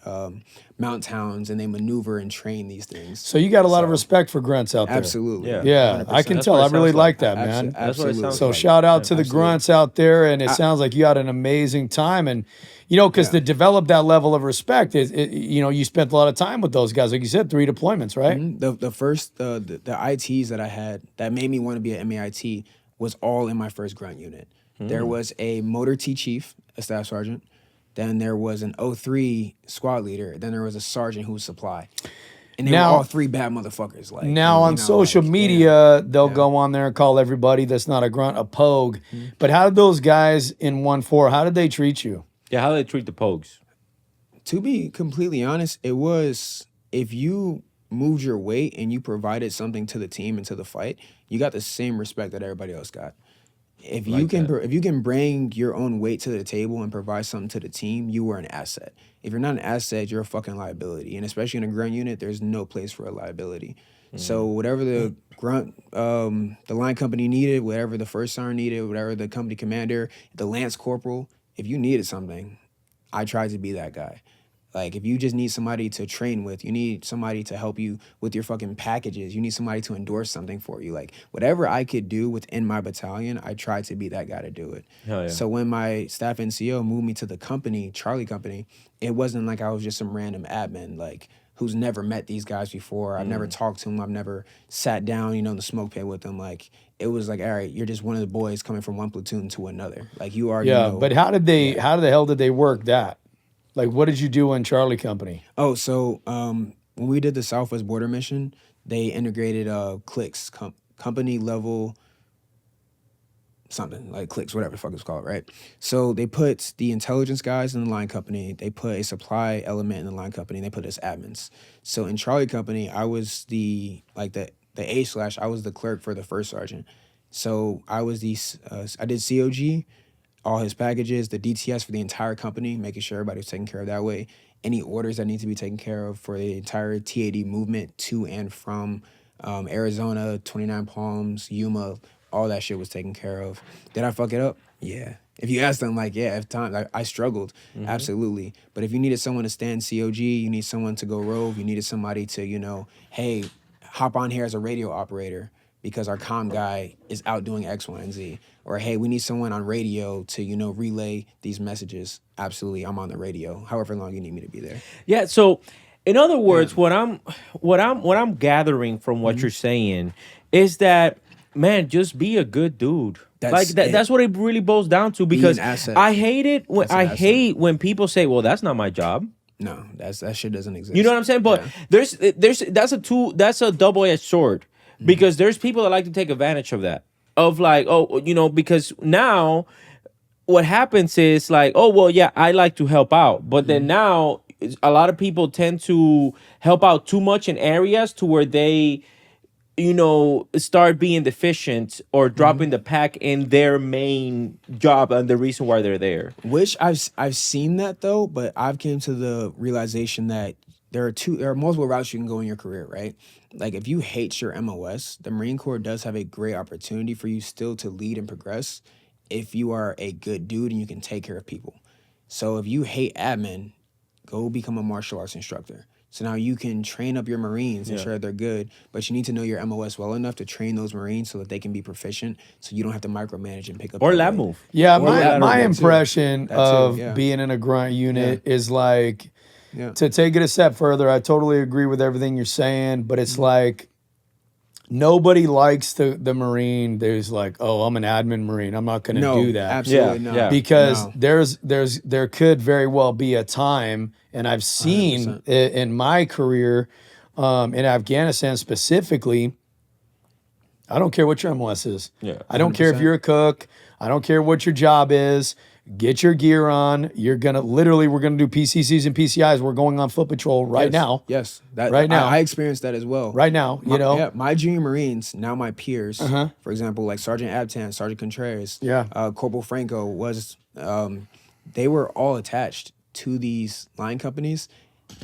mount towns, and they maneuver and train these things. So you got a lot of respect for grunts out there. Absolutely. Yeah, I can tell. I really like that, man. Absolutely. So shout out to the grunts out there, and it sounds like you had an amazing time. And, because to develop that level of respect, you spent a lot of time with those guys. Like you said, 3 deployments, right? Mm-hmm. The first, the ITs that I had that made me want to be an MAIT was all in my first grunt unit. There was a motor T chief, a staff sergeant. Then there was an 03 squad leader. Then there was a sergeant who was supply. And they were all 3 bad motherfuckers. On social media, they'll go on there and call everybody that's not a grunt a pogue. But how did those guys in 1-4, how did they treat you? Yeah, how did they treat the pogues? To be completely honest, it was, if you moved your weight and you provided something to the team and to the fight, you got the same respect that everybody else got. If you can bring your own weight to the table and provide something to the team, you are an asset. If you're not an asset, you're a fucking liability. And especially in a grunt unit, there's no place for a liability. So whatever the grunt, the line company needed, whatever the first sergeant needed, whatever the company commander, the lance corporal, if you needed something, I tried to be that guy. Like, if you just need somebody to train with, you need somebody to help you with your fucking packages, you need somebody to endorse something for you. Like, whatever I could do within my battalion, I tried to be that guy to do it. Hell yeah. So when my staff NCO moved me to the company, Charlie Company, it wasn't like I was just some random admin, like, who's never met these guys before. I've never talked to them. I've never sat down, in the smoke pit with them. Like, it was like, all right, you're just one of the boys coming from one platoon to another. Like, you are, but how the hell did they work that? Like, what did you do in Charlie Company? Oh, so when we did the Southwest Border Mission, they integrated cliques, company level something, like cliques, whatever the fuck it's called, right? So they put the intelligence guys in the line company, they put a supply element in the line company, and they put us admins. So in Charlie Company, I was the A/, I was the clerk for the first sergeant. So I was I did COG, all his packages, the DTS for the entire company, making sure everybody was taken care of that way. Any orders that need to be taken care of for the entire TAD movement to and from Arizona, 29 Palms, Yuma, all that shit was taken care of. Did I fuck it up? Yeah. If you ask them, I struggled, absolutely. But if you needed someone to stand COG, you need someone to go rove, you needed somebody to, hey, hop on here as a radio operator because our comm guy is out doing X, Y, and Z. Or, hey, we need someone on radio to, relay these messages. Absolutely, I'm on the radio, however long you need me to be there. Yeah, so in other words, what I'm gathering from what you're saying is that, man, just be a good dude. That's what it really boils down to, because I hate when people say, well, that's not my job. No, that shit doesn't exist. You know what I'm saying? But that's a double-edged sword, because there's people that like to take advantage of that. Of like, because now what happens is like, oh, well, yeah, I like to help out. But then now a lot of people tend to help out too much in areas to where they, start being deficient or dropping the pack in their main job and the reason why they're there. Which I've seen that though, but I've came to the realization that there are multiple routes you can go in your career, right? Like, if you hate your MOS, the Marine Corps does have a great opportunity for you still to lead and progress if you are a good dude and you can take care of people. So if you hate admin, go become a martial arts instructor. So now you can train up your Marines, ensure they're good, but you need to know your MOS well enough to train those Marines so that they can be proficient, so you don't have to micromanage and pick up. Or lab move. Yeah, Or my impression too, of yeah. being in a grunt unit is like, to take it a step further, I totally agree with everything you're saying, but it's like, nobody likes the Marine. There's like, oh, I'm an admin Marine, I'm not going to do that. Absolutely not. Yeah. Because there could very well be a time, and I've seen in my career in Afghanistan specifically, I don't care what your MOS is. Yeah, I don't care if you're a cook. I don't care what your job is. Get your gear on. We're gonna do PCCs and PCIs. We're going on foot patrol right now. Yes, right now. I experienced that as well. Right now, my junior Marines, now my peers, for example, like Sergeant Abtan, Sergeant Contreras, Corporal Franco was, they were all attached to these line companies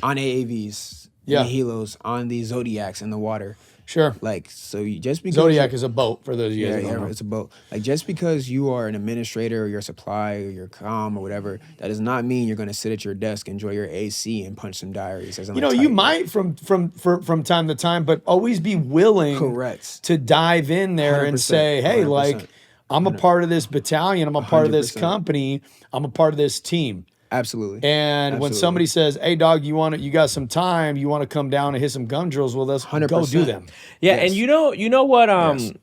on AAVs, the Helos, on the Zodiacs in the water. Sure. Like, so just because Zodiac is a boat, for those of you guys who don't know. It's a boat. Like, just because you are an administrator or your supply or your comm or whatever, that does not mean you're going to sit at your desk, enjoy your AC, and punch some diaries. You might from time to time, but always be willing to dive in there and say, hey, 100%. Like, I'm a part of this battalion, I'm a part of this company, I'm a part of this team. Absolutely. And when somebody says, hey, dog, you got some time, you want to come down and hit some gun drills with us, 100%. Go do them. Yeah, and you know what, and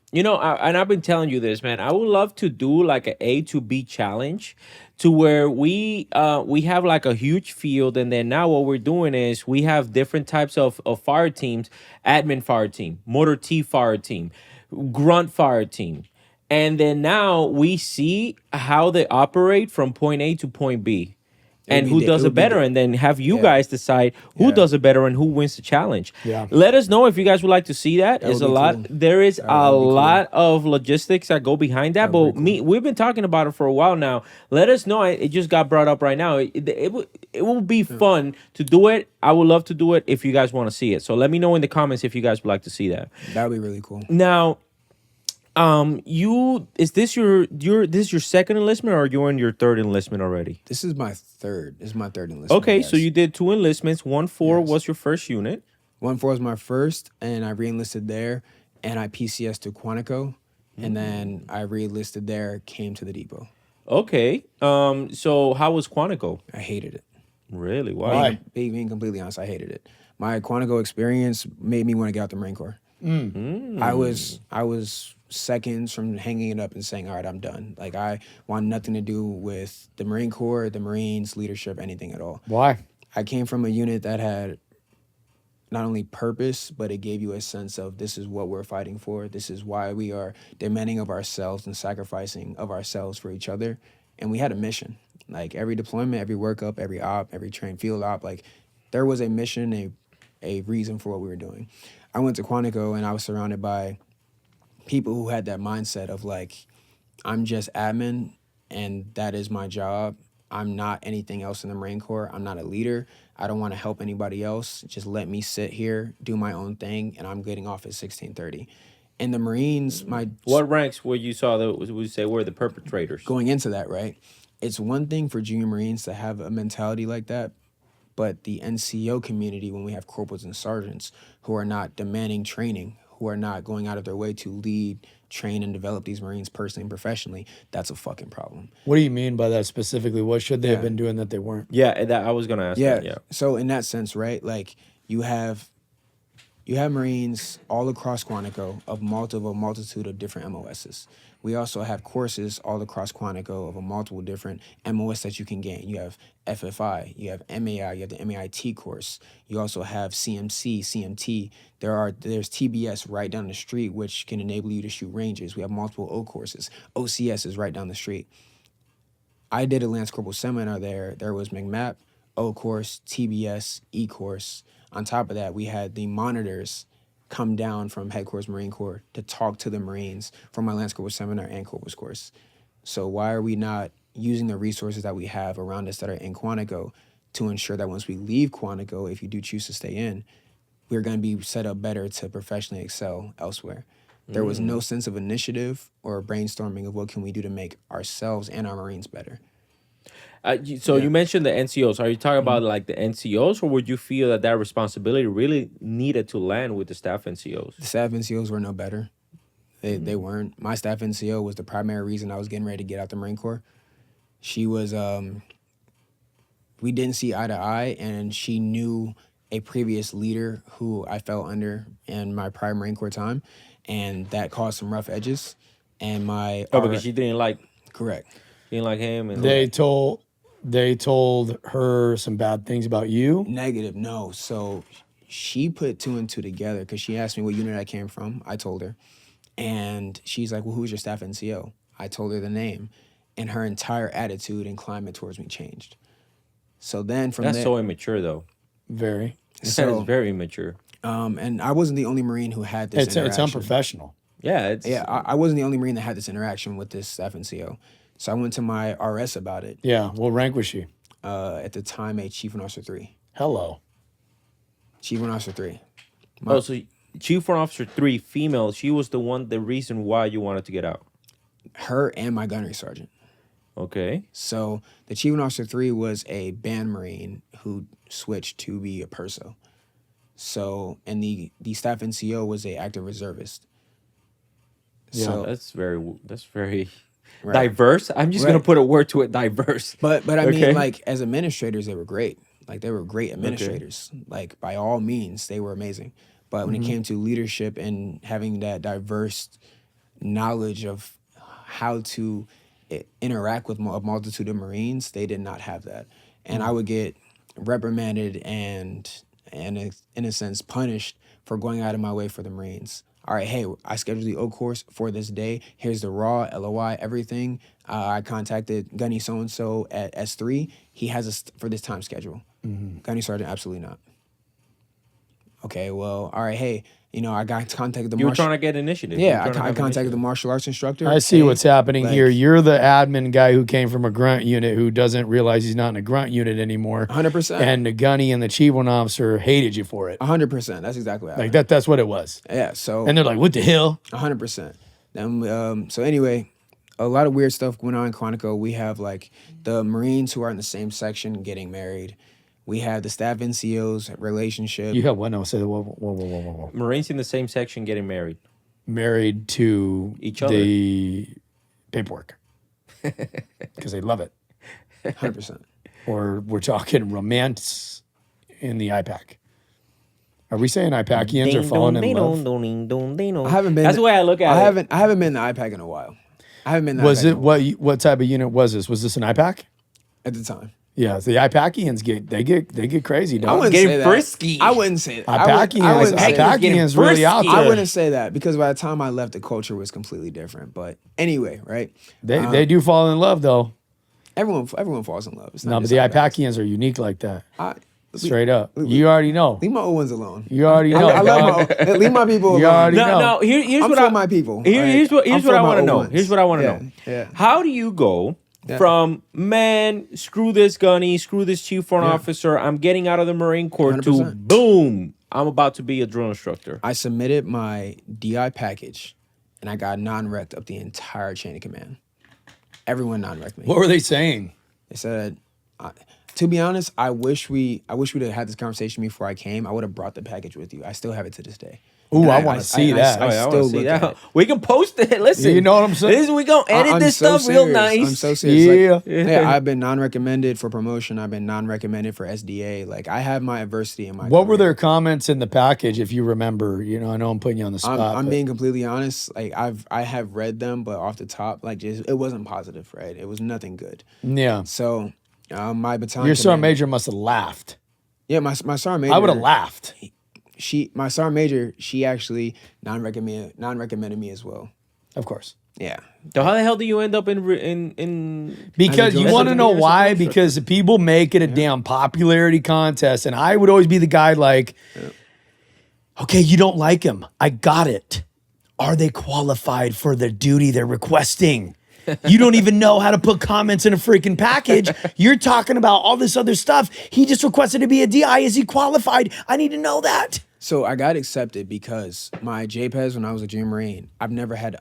I've been telling you this, man, I would love to do like an A to B challenge, to where we have like a huge field, and then now what we're doing is we have different types of fire teams: admin fire team, motor T fire team, grunt fire team. And then now we see how they operate from point A to point B. And who does it better, and then have you guys decide who does it better and who wins the challenge. Yeah. Let us know if you guys would like to see that. It's a lot. Cool. There is a lot of logistics that go behind that. But we've been talking about it for a while now. Let us know. It just got brought up right now. It will be fun to do it. I would love to do it if you guys want to see it. So let me know in the comments if you guys would like to see that. That would be really cool. Now, is this your second enlistment, or you're in your third enlistment already? This is my third. This is my third enlistment. Okay, so you did 2 enlistments. 1-4 was your first unit. 1-4 was my first, and I re-enlisted there, and I PCS to Quantico, and then I re-enlisted there, came to the depot. Okay. So how was Quantico? I hated it. Really? Why? Being completely honest, I hated it. My Quantico experience made me want to get out the Marine Corps. I was seconds from hanging it up and saying, all right, I'm done. Like, I want nothing to do with the Marine Corps, the Marines, leadership, anything at all. Why? I came from a unit that had not only purpose, but it gave you a sense of, this is what we're fighting for. This is why we are demanding of ourselves and sacrificing of ourselves for each other. And we had a mission. Like, every deployment, every workup, every op, every train field op, like, there was a mission, a reason for what we were doing. I went to Quantico, and I was surrounded by people who had that mindset of, like, I'm just admin and that is my job. I'm not anything else in the Marine Corps. I'm not a leader. I don't want to help anybody else. Just let me sit here, do my own thing, and I'm getting off at 16:30. And the Marines, what ranks were you saw that would you say were the perpetrators? Going into that, right? It's one thing for junior Marines to have a mentality like that, but the NCO community, when we have corporals and sergeants who are not demanding training, who are not going out of their way to lead, train, and develop these Marines personally and professionally, that's a fucking problem. What do you mean by that specifically? What should they have been doing that they weren't? Yeah, that I was going to ask that, yeah. So in that sense, right, like, you have Marines all across Quantico of multitude of different MOSs. We also have courses all across Quantico of a multiple different MOS that you can gain. You have FFI, you have MAI, you have the MAIT course. You also have CMC, CMT. There's TBS right down the street, which can enable you to shoot ranges. We have multiple O courses. OCS is right down the street. I did a Lance Corporal seminar there. There was McMap, O course, TBS, E course. On top of that, we had the monitors come down from Headquarters Marine Corps to talk to the Marines from my Lance Corporal seminar and Corporal's course. So why are we not using the resources that we have around us that are in Quantico to ensure that once we leave Quantico, if you do choose to stay in, we're going to be set up better to professionally excel elsewhere? There was no sense of initiative or brainstorming of what can we do to make ourselves and our Marines better. So you mentioned the NCOs. Are you talking about like the NCOs, or would you feel that that responsibility really needed to land with the staff NCOs? The staff NCOs were no better. They weren't. My staff NCO was the primary reason I was getting ready to get out the Marine Corps. She was, we didn't see eye to eye, and she knew a previous leader who I fell under in my prior Marine Corps time, and that caused some rough edges. And because she didn't like. Correct. Didn't like him, and they told her some bad things about you. Negative, no. So she put 2 and 2 together because she asked me what unit I came from. I told her, and she's like, "Well, who's your staff NCO?" I told her the name, and her entire attitude and climate towards me changed. So then from that's there, so immature, though. Very. That is very immature. And I wasn't the only Marine who had this. It's unprofessional. Yeah, I wasn't the only Marine that had this interaction with this staff NCO. So I went to my RS about it. Yeah. What rank was she? At the time, a Chief Warrant Officer 3. Hello. Chief Warrant Officer 3. So Chief Warrant Officer 3, female. She was the reason why you wanted to get out. Her and my gunnery sergeant. Okay. So the Chief Warrant Officer 3 was a band Marine who switched to be a Perso. So, and the staff NCO was a active reservist. Yeah, so, that's very right. diverse. I'm just gonna put a word to it, diverse. But I mean, like, as administrators, they were great. Like, they were great administrators. Like, by all means, they were amazing. But when it came to leadership and having that diverse knowledge of how to interact with a multitude of Marines, they did not have that. And I would get reprimanded and in a sense punished for going out of my way for the Marines. All right, hey, I scheduled the O course for this day. Here's the raw, LOI, everything. I contacted Gunny so-and-so at S3. He has us for this time schedule. Gunny Sergeant, absolutely not. Okay, well, all right, hey, I contacted the You were trying to get initiative. Yeah, I contacted the martial arts instructor. I see what's happening here. You're the admin guy who came from a grunt unit who doesn't realize he's not in a grunt unit anymore. 100%. And the gunny and the chief warrant officer hated you for it. 100%. That's exactly what happened. Like that's what it was. Yeah, so. And they're like, what the hell? 100%. So anyway, a lot of weird stuff went on in Quantico. We have like the Marines who are in the same section getting married. We have the staff NCOs relationship. You have what? No, say whoa. Marines in the same section getting married. Married to each other. The paperwork. Because they love it. 100%. Or we're talking romance in the IPAC. Are we saying IPACians are falling in love? I haven't been. That's the way I look at it. I haven't been in the IPAC in a while. I haven't been. Was it what type of unit was this? Was this an IPAC? At the time. Yeah, the IPACians get crazy. Dog. I wouldn't Getting say that. frisky. I wouldn't say that. IPACians really out there. I wouldn't say that because by the time I left, the culture was completely different. But anyway, right? They do fall in love though. Everyone falls in love. No, but the IPACians are unique like that. Straight up. You already know. Leave my old ones alone. You already know. I love my leave my people alone. You already know. No, here's I'm what for my people. Here's what I want to know. Ones. Here's what I want to know. Yeah. How do you go from, man, screw this gunny, screw this chief warrant officer, I'm getting out of the Marine Corps 100%. To boom, I'm about to be a drill instructor? I submitted my DI package and I got non-rect up the entire chain of command. Everyone non-rect me. What were they saying? They said, to be honest, I wish we'd have had this conversation before I came. I would have brought the package with you. I still have it to this day. Ooh, I want to see that. I still see that. We can post it. Listen, you know what I'm saying? We gonna edit this stuff real nice. I'm so serious. Yeah. I've been non-recommended for promotion. I've been non-recommended for SDA. Like, I have my adversity in my What career. were their comments in the package, if you remember? I know I'm putting you on the spot. I'm being completely honest. Like, I have read them, but off the top, like, just it wasn't positive, right? It was nothing good. Yeah. So, my battalion. Your sergeant major must have laughed. Yeah, my sergeant major. I would have laughed. My sergeant major, she actually non-recommended me as well. Of course. Yeah. So how the hell do you end up in? Because you want to know why? Because people make it a damn popularity contest, and I would always be the guy like, okay, you don't like him. I got it. Are they qualified for the duty they're requesting? You don't even know how to put comments in a freaking package. You're talking about all this other stuff. He just requested to be a DI. Is he qualified? I need to know that. So I got accepted because my JPES when I was a Junior Marine, I never had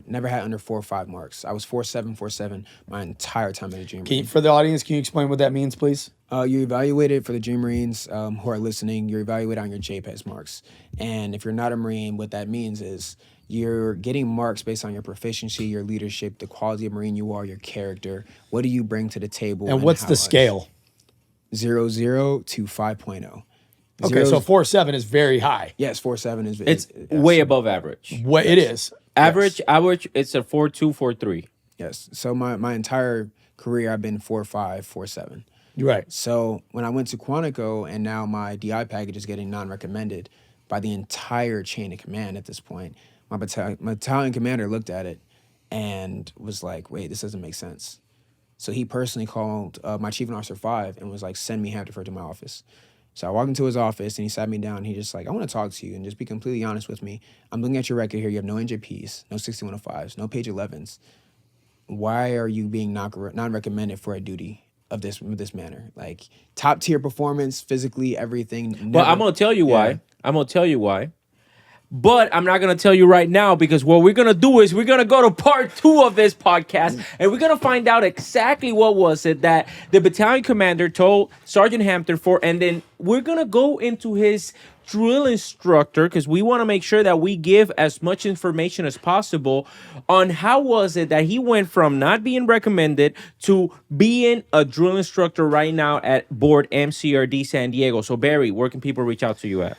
under 4 or 5 marks. I was 4.7, 4.7 my entire time at a Junior Marine. For the audience, can you explain what that means, please? You're evaluated for the Junior Marines who are listening. You're evaluated on your JPES marks, and if you're not a Marine, what that means is you're getting marks based on your proficiency, your leadership, the quality of Marine you are, your character. What do you bring to the table? And what's the scale? 0 to 5.0. Okay, so 4.7 is very high. Yes, 4.7 is. It's way above average. What it is. Average, it's a 4.2, 4.3. Yes. So my entire career, I've been 4.5, 4.7. Right. So when I went to Quantico and now my DI package is getting non-recommended by the entire chain of command at this point, my battalion commander looked at it and was like, wait, this doesn't make sense. So he personally called my Chief and Officer 5 and was like, send me Hampton to my office. So I walked into his office and he sat me down and he just like, I want to talk to you and just be completely honest with me. I'm looking at your record here. You have no NJPs, no 6105s, no page 11s. Why are you being non-recommended for a duty of this manner? Like top tier performance, physically, everything. Well, I'm going to tell you why. I'm going to tell you why. But I'm not going to tell you right now because what we're going to do is we're going to go to part 2 of this podcast and we're going to find out exactly what was it that the battalion commander told Sergeant Hampton for, and then we're going to go into his drill instructor because we want to make sure that we give as much information as possible on how was it that he went from not being recommended to being a drill instructor right now at board MCRD San Diego. So Barry, where can people reach out to you at?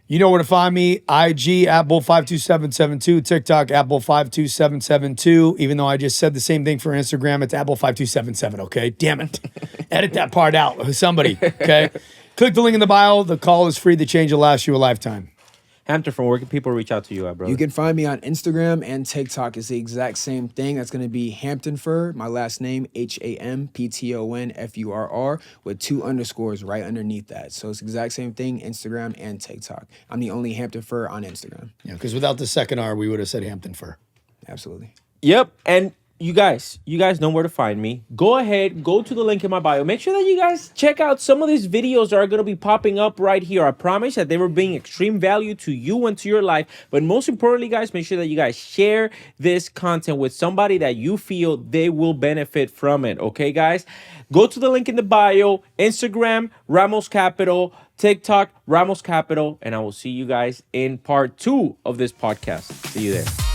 You know where to find me. IG, Apple52772. TikTok, Apple52772. Even though I just said the same thing for Instagram, it's Apple5277, okay? Damn it. Edit that part out. Somebody, okay? Click the link in the bio. The call is free. The change will last you a lifetime. Hampton, from where can people reach out to you at, brother? You can find me on Instagram and TikTok. It's the exact same thing. That's going to be Hampton Fur, my last name, HAMPTONFURR, with 2 underscores right underneath that. So it's the exact same thing, Instagram and TikTok. I'm the only Hampton Fur on Instagram. Yeah, because without the second R, we would have said Hampton Fur. Absolutely. Yep, and you guys know where to find me. Go ahead, go to the link in my bio. Make sure that you guys check out some of these videos that are going to be popping up right here. I promise that they were bringing extreme value to you and to your life. But most importantly, guys, make sure that you guys share this content with somebody that you feel they will benefit from it. Okay, guys? Go to the link in the bio, Instagram, Ramos Capital, TikTok, Ramos Capital, and I will see you guys in part 2 of this podcast. See you there.